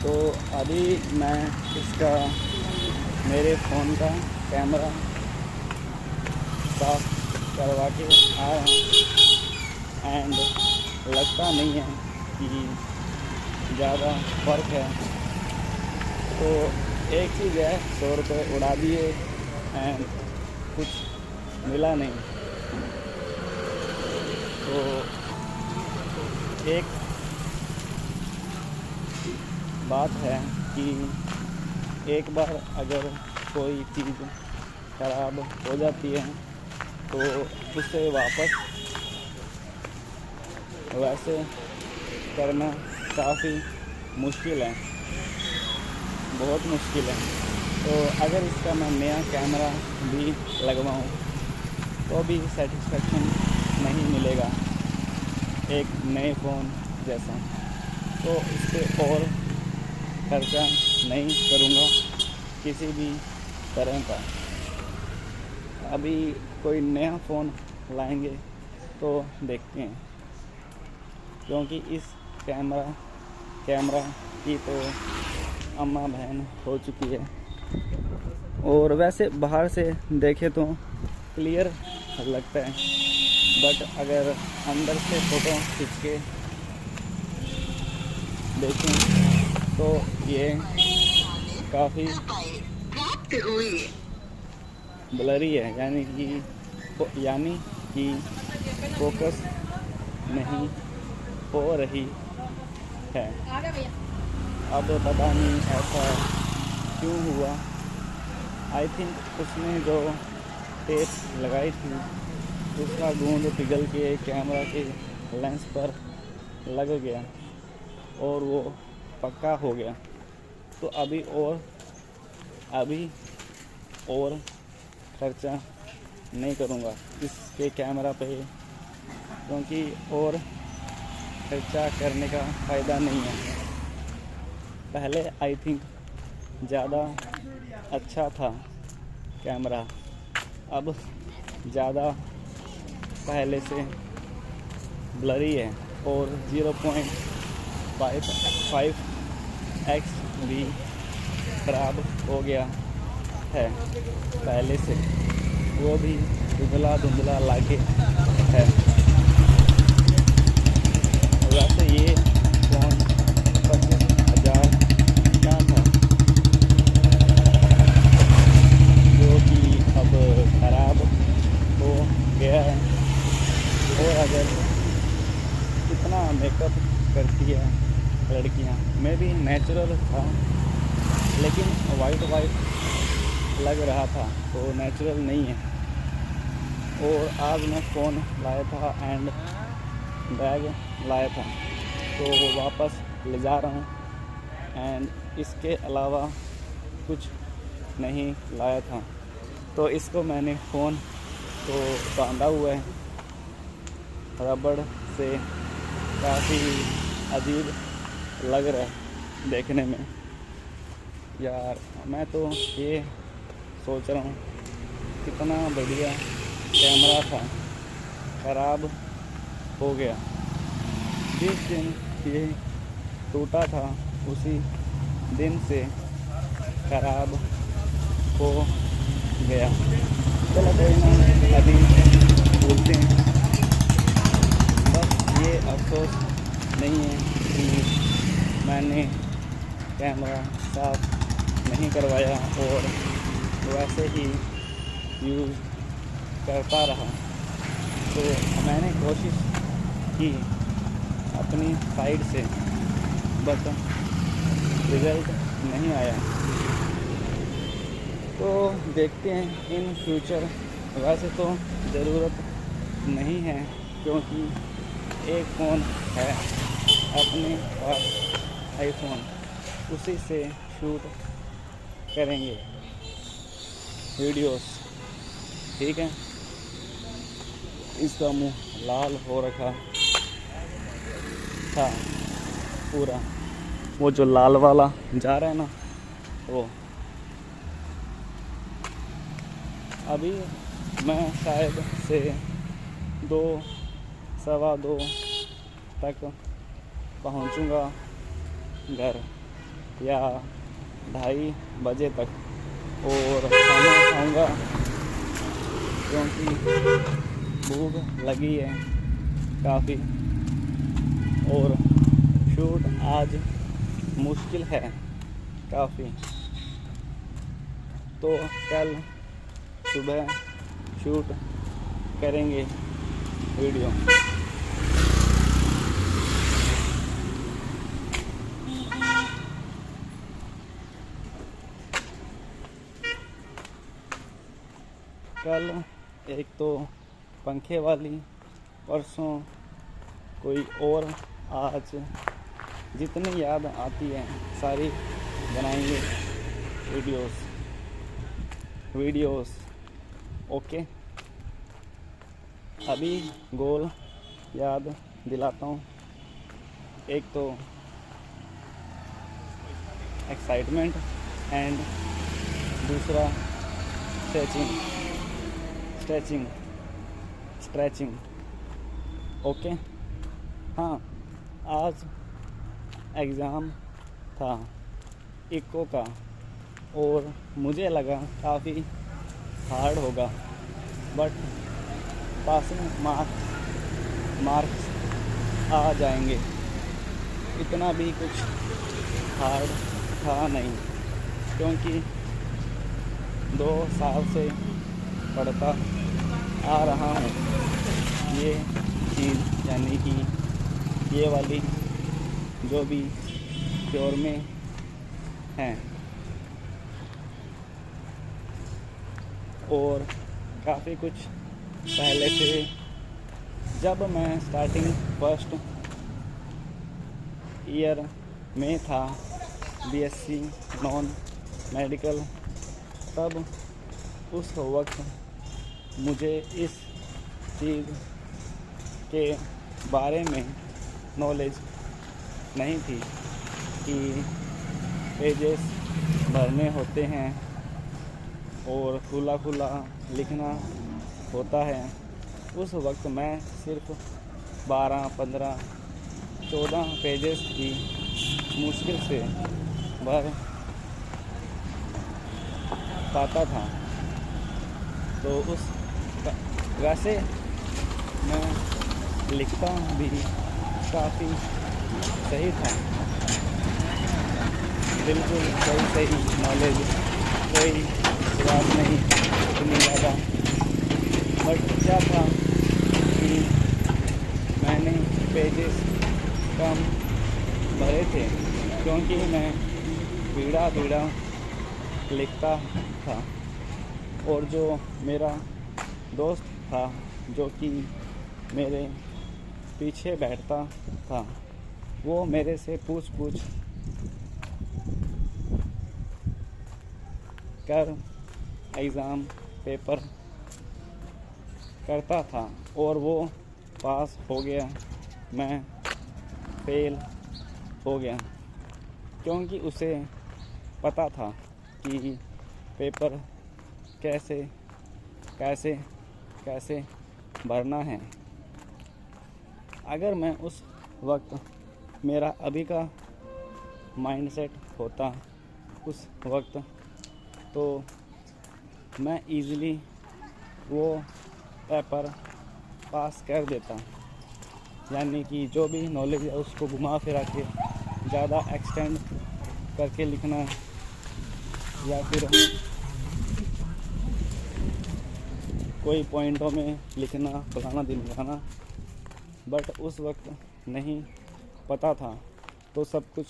तो अभी मैं इसका मेरे फ़ोन का कैमरा साफ करवा के आया हूँ एंड लगता नहीं है कि ज़्यादा फ़र्क है। तो एक चीज़ है, 100 रुपये उड़ा दिए एंड कुछ मिला नहीं। तो एक बात है कि एक बार अगर कोई चीज़ ख़राब हो जाती है तो उसे वापस वैसे करना काफ़ी मुश्किल है, बहुत मुश्किल है। तो अगर इसका मैं नया कैमरा भी लगवाऊँ तो भी सेटिस्फेक्शन नहीं मिलेगा एक नए फ़ोन जैसा। तो इस पर और खर्चा नहीं करूँगा किसी भी तरह का। अभी कोई नया फ़ोन लाएंगे तो देखते हैं, क्योंकि इस कैमरा की तो अम्मा बहन हो चुकी है। और वैसे बाहर से देखे तो क्लियर लगता है, बट अगर अंदर से फ़ोटो खींच के देखें तो ये काफ़ी ब्लरी है, यानी कि फोकस नहीं हो रही है। अब पता नहीं ऐसा क्यों हुआ। आई थिंक उसने जो टेप लगाई थी उसका गूंद पिघल के कैमरा के लेंस पर लग गया और वो पक्का हो गया। तो अभी और खर्चा नहीं करूँगा इसके कैमरा पे, क्योंकि और खर्चा करने का फ़ायदा नहीं है। पहले आई थिंक ज़्यादा अच्छा था कैमरा, अब ज़्यादा पहले से ब्लरी है और 0.5x भी ख़राब हो गया है पहले से, वो भी धुंधला लागे है। वैसे ये फ़ोन 25,000 का था, जो कि अब ख़राब हो गया है। और अगर इतना मेकअप करती है लड़कियां, मैं भी नेचुरल था लेकिन वाइट लग रहा था, तो नेचुरल नहीं है। और आज मैं फ़ोन लाया था एंड बैग लाया था, तो वो वापस ले जा रहा हूँ एंड इसके अलावा कुछ नहीं लाया था। तो इसको मैंने फ़ोन तो बांधा हुआ है रबड़ से, काफ़ी अजीब लग रहा है देखने में। यार मैं तो ये सोच रहा हूँ कितना बढ़िया कैमरा था, ख़राब हो गया। जिस दिन ये टूटा था उसी दिन से ख़राब हो गया। चलो कोई ना, अभी भूलते हैं। बस ये अफसोस नहीं है कि मैंने कैमरा साफ नहीं करवाया और वैसे ही यूज़ करता रहा। तो मैंने कोशिश की अपनी साइड से, बट रिज़ल्ट नहीं आया। तो देखते हैं इन फ्यूचर। वैसे तो ज़रूरत नहीं है, क्योंकि एक फ़ोन है अपने पास, आईफोन, उसी से शूट करेंगे वीडियोस, ठीक है। इसका मुंह लाल हो रखा था पूरा, वो जो लाल वाला जा रहा है ना वो। अभी मैं शायद से 2 सवा 2 तक पहुंचूंगा घर। या 2:30 तक और खाना खाऊंगा क्योंकि भूख लगी है काफ़ी। और शूट आज मुश्किल है काफ़ी, तो कल सुबह शूट करेंगे वीडियो। कल एक तो पंखे वाली, परसों कोई और, आज जितनी याद आती है सारी बनाएंगे वीडियोस। ओके, अभी गोल याद दिलाता हूँ। एक तो एक्साइटमेंट एंड दूसरा स्ट्रेचिंग। ओके, हाँ, आज एग्ज़ाम था इको का और मुझे लगा काफ़ी हार्ड होगा, बट पासिंग मार्क्स आ जाएंगे। इतना भी कुछ हार्ड था नहीं, क्योंकि 2 साल से पढ़ता आ रहा हूँ ये चीज़, यानी कि ये वाली जो भी प्योर में हैं। और काफ़ी कुछ पहले से, जब मैं स्टार्टिंग फर्स्ट ईयर में था बीएससी नॉन मेडिकल, तब उस वक्त मुझे इस चीज़ के बारे में नॉलेज नहीं थी कि पेजेस भरने होते हैं और खुला लिखना होता है। उस वक्त मैं सिर्फ 12, 15, 14 पेजेस की मुश्किल से भर पाता था। तो वैसे मैं लिखता भी काफ़ी सही था, बिल्कुल सही नॉलेज, कोई बात नहीं इतनी ज़्यादा। बट क्या था कि मैंने पेजेस कम भरे थे, क्योंकि मैं बीड़ा लिखता था। और जो मेरा दोस्त था जो कि मेरे पीछे बैठता था, वो मेरे से पूछ कर एग्ज़ाम पेपर करता था और वो पास हो गया, मैं फेल हो गया। क्योंकि उसे पता था कि पेपर कैसे भरना है। अगर मैं उस वक्त मेरा अभी का माइंडसेट होता उस वक्त, तो मैं इजीली वो पेपर पास कर देता। यानी कि जो भी नॉलेज है उसको घुमा फिरा के ज़्यादा एक्सटेंड करके लिखना, या फिर कोई पॉइंटों में लिखना, फलाना दिखाना। बट उस वक्त नहीं पता था, तो सब कुछ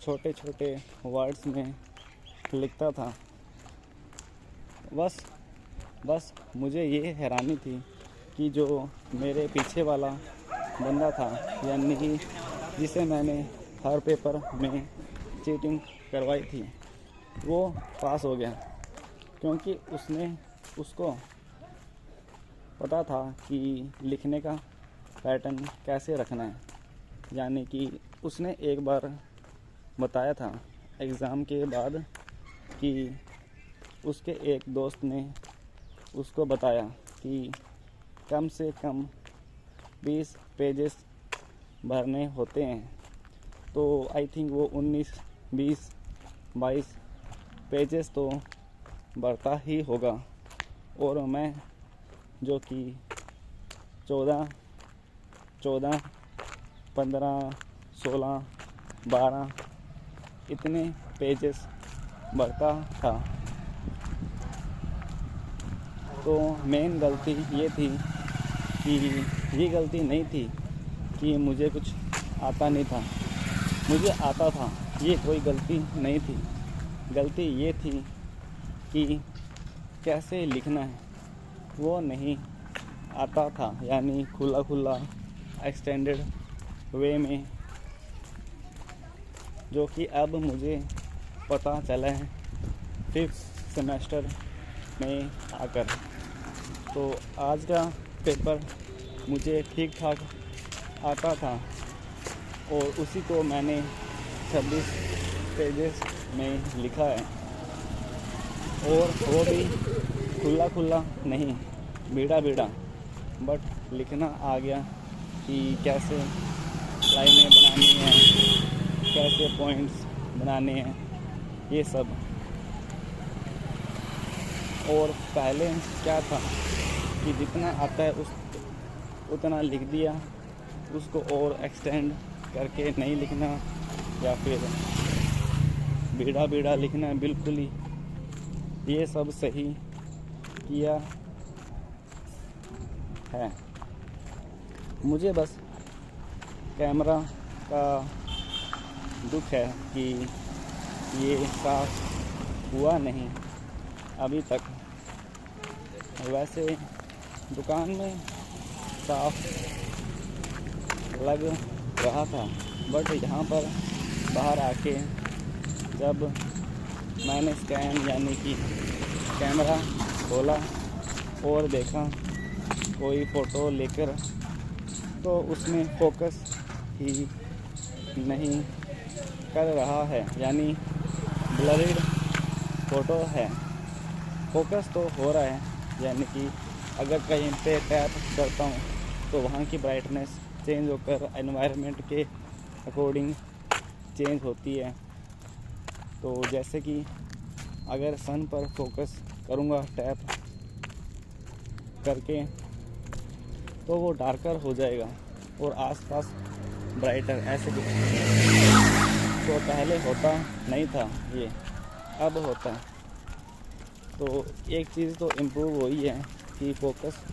छोटे वर्ड्स में लिखता था। बस मुझे ये हैरानी थी कि जो मेरे पीछे वाला बंदा था, यानी कि जिसे मैंने हर पेपर में चीटिंग करवाई थी, वो पास हो गया। क्योंकि उसको पता था कि लिखने का पैटर्न कैसे रखना है। यानी कि उसने एक बार बताया था एग्ज़ाम के बाद कि उसके एक दोस्त ने उसको बताया कि कम से कम 20 पेजेस भरने होते हैं। तो आई थिंक वो 20-22 पेजेस तो बढ़ता ही होगा, और मैं जो कि 14, 15, 16, 12 इतने पेजेस बढ़ता था। तो मेन गलती ये थी कि ये गलती नहीं थी कि मुझे कुछ आता नहीं था, मुझे आता था, ये कोई गलती नहीं थी। गलती ये थी कि कैसे लिखना है वो नहीं आता था, यानी खुला एक्सटेंडेड वे में, जो कि अब मुझे पता चला है 5th सेमेस्टर में आकर। तो आज का पेपर मुझे ठीक ठाक आता था, और उसी को मैंने 26 पेजेस में लिखा है, और वो भी खुला नहीं, बीड़ा, बट लिखना आ गया कि कैसे लाइनें बनानी हैं, कैसे पॉइंट्स बनाने हैं, ये सब। और पहले क्या था कि जितना आता है उतना लिख दिया, उसको और एक्सटेंड करके नहीं लिखना, या फिर बीड़ा लिखना है बिल्कुल ही। ये सब सही किया है। मुझे बस कैमरा का दुख है कि ये साफ हुआ नहीं अभी तक। वैसे दुकान में साफ लग रहा था, बट यहाँ पर बाहर आके जब मैंने स्कैन यानी कि कैमरा खोला और देखा कोई फ़ोटो लेकर, तो उसमें फोकस ही नहीं कर रहा है, यानी ब्लरिड फ़ोटो है। फोकस तो हो रहा है, यानी कि अगर कहीं पे टैप करता हूँ तो वहाँ की ब्राइटनेस चेंज होकर एनवायरनमेंट के अकॉर्डिंग चेंज होती है। तो जैसे कि अगर सन पर फोकस करूँगा टैप करके तो वो डार्कर हो जाएगा और आसपास ब्राइटर, ऐसे कुछ। तो पहले होता नहीं था ये, अब होता है। तो एक चीज़ तो इम्प्रूव हुई है कि फोकस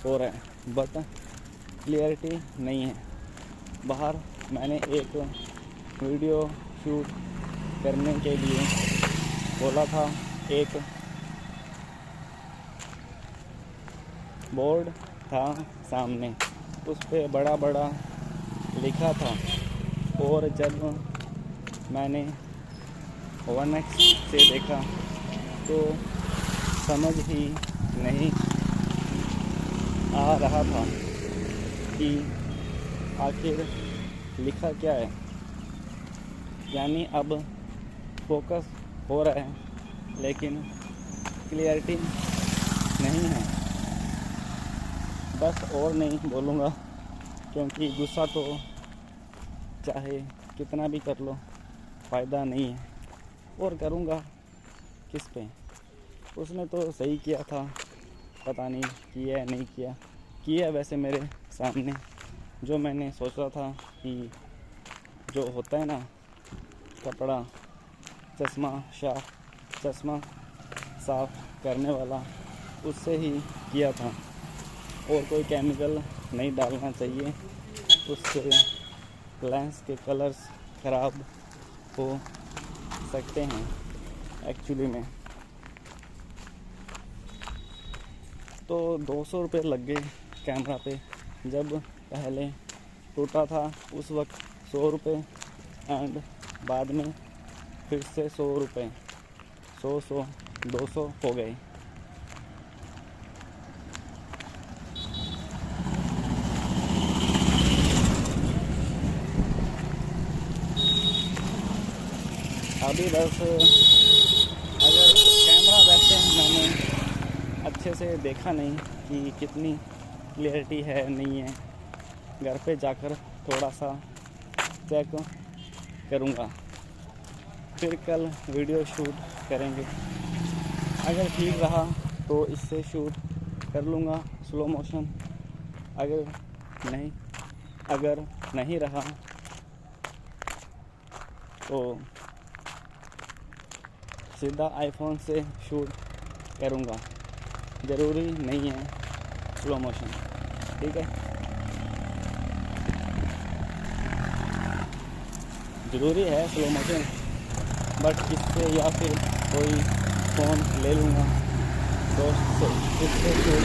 हो रहा है, बट क्लियरिटी नहीं है। बाहर मैंने एक वीडियो शूट करने के लिए बोला था, एक बोर्ड था सामने, उस पे बड़ा लिखा था, और जब मैंने 1x से देखा तो समझ ही नहीं आ रहा था कि आखिर लिखा क्या है। यानी अब फोकस हो रहा है लेकिन क्लियरिटी नहीं है। बस और नहीं बोलूँगा, क्योंकि गुस्सा तो चाहे कितना भी कर लो फ़ायदा नहीं है, और करूँगा किस पे। उसने तो सही किया था, पता नहीं किया नहीं किया वैसे मेरे सामने। जो मैंने सोचा था कि जो होता है ना कपड़ा, चश्मा साफ़ करने वाला, उससे ही किया था, और कोई केमिकल नहीं डालना चाहिए, उससे लेंस के कलर्स ख़राब हो सकते हैं एक्चुअली में। तो 200 रुपये लग गए कैमरा पे। जब पहले टूटा था उस वक्त 100 रुपये, एंड बाद में फिर से 100 रुपये, 100 200 हो गए। अभी बस अगर कैमरा वैसे मैंने अच्छे से देखा नहीं कि कितनी क्लियरिटी है नहीं है, घर पे जाकर थोड़ा सा चेक करूँगा। फिर कल वीडियो शूट करेंगे। अगर ठीक रहा तो इससे शूट कर लूँगा स्लो मोशन। अगर नहीं रहा तो सीधा आईफोन से शूट करूँगा। ज़रूरी नहीं है स्लो मोशन, ठीक है। ज़रूरी है स्लो मोशन, बट इससे या फिर कोई फ़ोन ले लूँगा दोस्त से, इससे शूट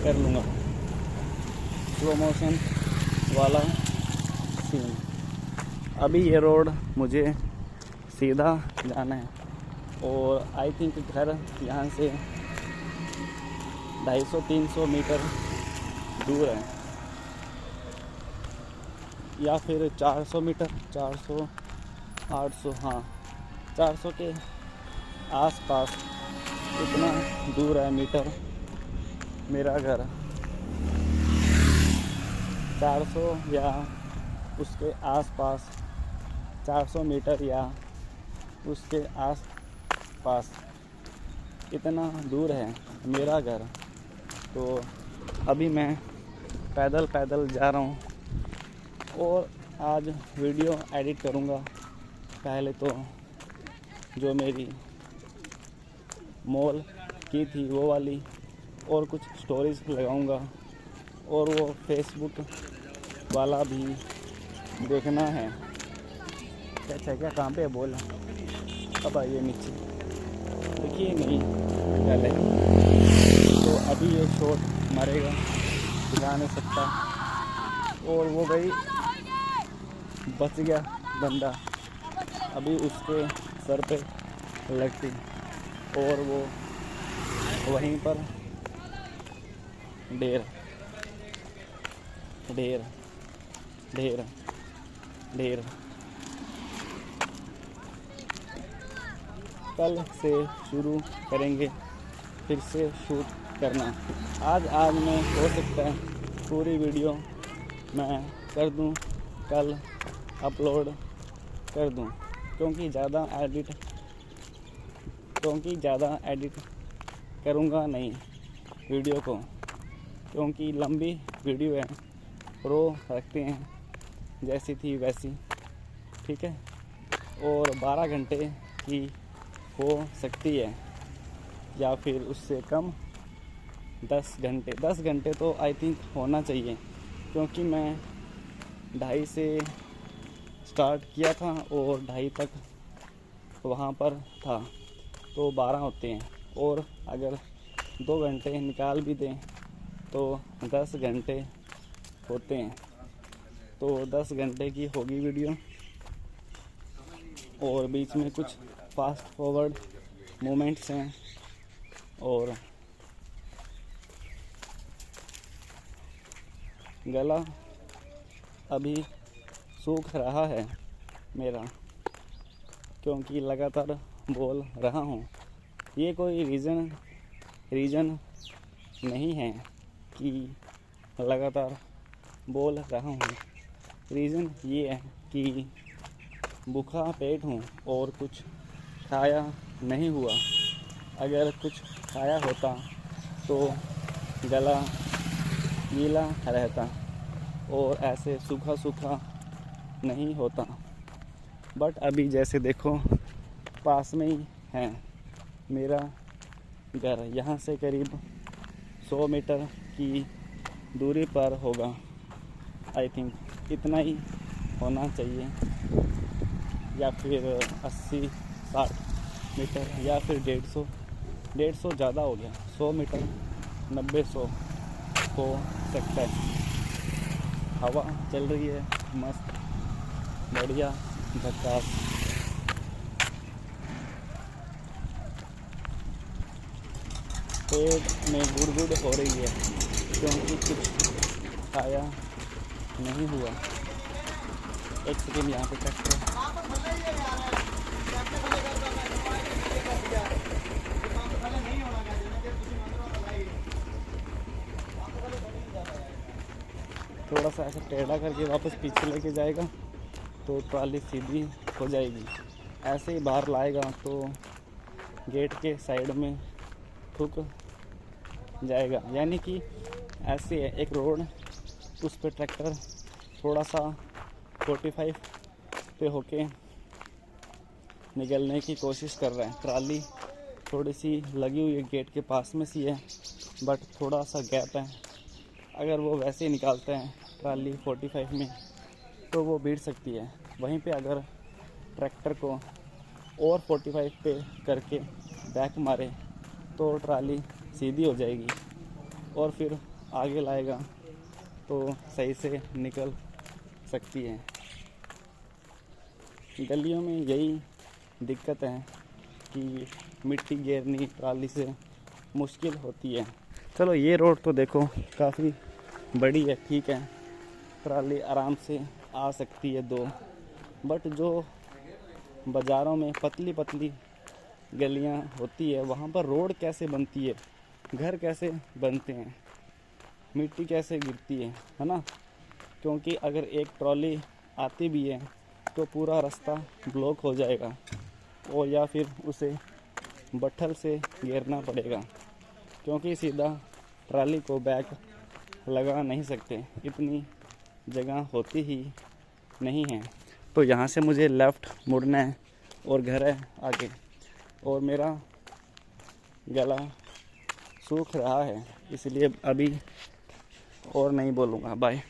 कर लूँगा स्लो मोशन वाला सीन। अभी ये रोड मुझे सीधा जाना है और आई थिंक घर यहाँ से 250-300 मीटर दूर है, या फिर 400 मीटर, 400, 800, हाँ 400 के आसपास इतना दूर है मीटर मेरा घर। 400 या उसके आसपास, 400 मीटर या उसके आसपास इतना दूर है मेरा घर। तो अभी मैं पैदल पैदल जा रहा हूँ और आज वीडियो एडिट करूँगा। पहले तो जो मेरी मॉल की थी वो वाली, और कुछ स्टोरीज लगाऊँगा, और वो फेसबुक वाला भी देखना है। क्या क्या कहाँ पे बोल, अब आइए नीचे देखिए, नहीं पहले तो अभी ये शॉट मरेगा, दिखा नहीं सकता। और वो गई, बच गया बंदा, अभी उसके सर पे लगती और वो वहीं पर ढेर ढेर ढेर ढेर। कल से शुरू करेंगे फिर से शूट करना। आज में हो सकता है पूरी वीडियो मैं कर दूं, कल अपलोड कर दूं, क्योंकि ज़्यादा एडिट करूँगा नहीं वीडियो को, क्योंकि लंबी वीडियो है, रो रखते हैं जैसी थी वैसी, ठीक है। और 12 घंटे की हो सकती है या फिर उससे कम, 10 घंटे तो आई थिंक होना चाहिए, क्योंकि मैं 2:30 से स्टार्ट किया था और 2:30 तक वहाँ पर था, तो 12 होते हैं। और अगर 2 घंटे निकाल भी दें तो 10 घंटे होते हैं, तो 10 घंटे की होगी वीडियो। और बीच में कुछ फास्ट फॉरवर्ड मोमेंट्स हैं और गला अभी सूख रहा है मेरा, क्योंकि लगातार बोल रहा हूँ। ये कोई रीज़न नहीं है कि लगातार बोल रहा हूँ। रीज़न ये है कि भूखा पेट हूँ और कुछ खाया नहीं हुआ। अगर कुछ खाया होता तो गला गीला रहता और ऐसे सूखा सूखा नहीं होता। बट अभी जैसे देखो पास में ही है मेरा घर, यहाँ से करीब 100 मीटर की दूरी पर होगा। आई थिंक इतना ही होना चाहिए, या फिर 80-60 मीटर, या फिर 150 ज़्यादा हो गया, 100 मीटर 90-100 हो सकता है। हवा चल रही है मस्त बढ़िया झकास। पेट में गुड़गुड़ हो रही है क्योंकि कुछ खाया नहीं हुआ। एक सेकेंड यहाँ पे चेक करो। थोड़ा सा ऐसा टेढ़ा करके वापस पीछे लेके जाएगा तो ट्रॉली सीधी हो जाएगी। ऐसे ही बाहर लाएगा तो गेट के साइड में ठुक जाएगा। यानी कि ऐसे है एक रोड, उस पे ट्रैक्टर थोड़ा सा 45 पे होके निकलने की कोशिश कर रहा है। ट्राली थोड़ी सी लगी हुई है गेट के पास में सी है, बट थोड़ा सा गैप है। अगर वो वैसे ही निकालते हैं ट्राली 45 में तो वो बीट सकती है। वहीं पे अगर ट्रैक्टर को और 45 पे करके बैक मारे तो ट्राली सीधी हो जाएगी और फिर आगे लाएगा तो सही से निकल सकती है। गलियों में यही दिक्कत है कि मिट्टी घेरनी ट्राली से मुश्किल होती है। चलो ये रोड तो देखो काफ़ी बड़ी है, ठीक है, ट्राली आराम से आ सकती है दो। बट जो बाज़ारों में पतली पतली गलियां होती है वहाँ पर रोड कैसे बनती है, घर कैसे बनते हैं, मिट्टी कैसे गिरती है ना। क्योंकि अगर एक ट्रॉली आती भी है तो पूरा रास्ता ब्लॉक हो जाएगा और या फिर उसे बट्ठल से घेरना पड़ेगा, क्योंकि सीधा ट्राली को बैक लगा नहीं सकते, इतनी जगह होती ही नहीं है। तो यहाँ से मुझे लेफ़्ट मुड़ना है और घर है आगे, और मेरा गला सूख रहा है, इसलिए अभी और नहीं बोलूँगा। बाय।